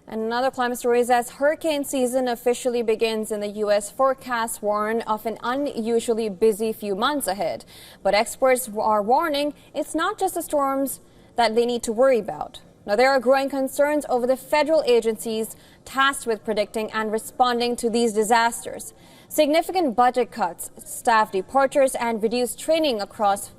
And another climate story is as hurricane season officially begins in the U.S., forecasts warn of an unusually busy few months ahead. But experts are warning it's not just the storms that they need to worry about. Now, there are growing concerns over the federal agencies tasked with predicting and responding to these disasters. Significant budget cuts, staff departures, and reduced training across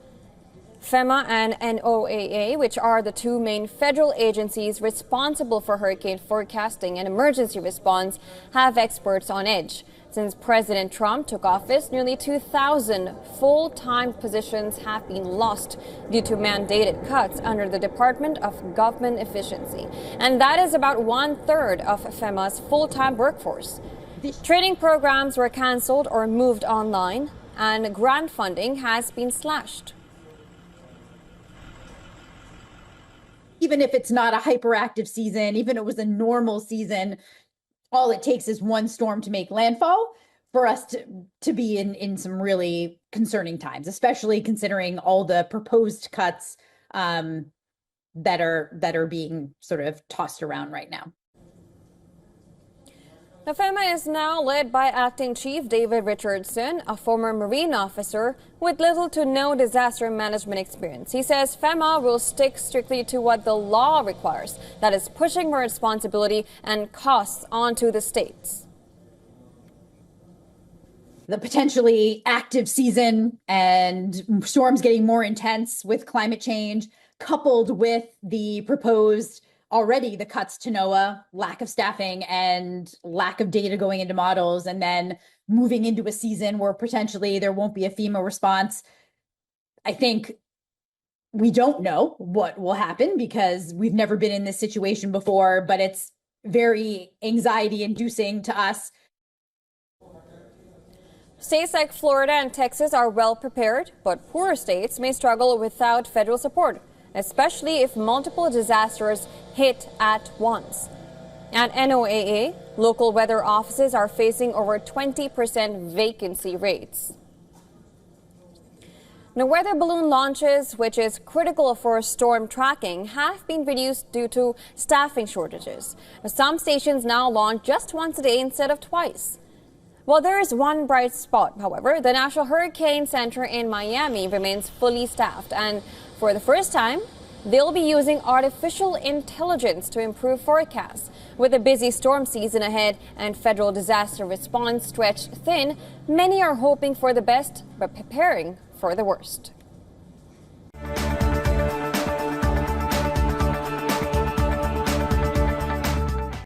FEMA and NOAA, which are the two main federal agencies responsible for hurricane forecasting and emergency response, have experts on edge. Since President Trump took office, nearly 2,000 full-time positions have been lost due to mandated cuts under the Department of Government Efficiency. And that is about 1/3 of FEMA's full-time workforce. Training programs were canceled or moved online, and grant funding has been slashed. Even if it's not a hyperactive season, even if it was a normal season, all it takes is one storm to make landfall for us to be in some really concerning times, especially considering all the proposed cuts that are being sort of tossed around right now. The FEMA is now led by Acting Chief David Richardson, a former Marine officer with little to no disaster management experience. He says FEMA will stick strictly to what the law requires, that is, pushing more responsibility and costs onto the states. The potentially active season and storms getting more intense with climate change, coupled with the proposed already the cuts to NOAA, lack of staffing and lack of data going into models, and then moving into a season where potentially there won't be a FEMA response. I think we don't know what will happen because we've never been in this situation before, but it's very anxiety inducing to us. States like Florida and Texas are well prepared, but poorer states may struggle without federal support, especially if multiple disasters hit at once. At NOAA, local weather offices are facing over 20% vacancy rates. Now, weather balloon launches, which is critical for storm tracking, have been reduced due to staffing shortages. Some stations now launch just once a day instead of twice. Well, there is one bright spot, however. The National Hurricane Center in Miami remains fully staffed, and for the first time, they'll be using artificial intelligence to improve forecasts. With a busy storm season ahead and federal disaster response stretched thin, many are hoping for the best but preparing for the worst.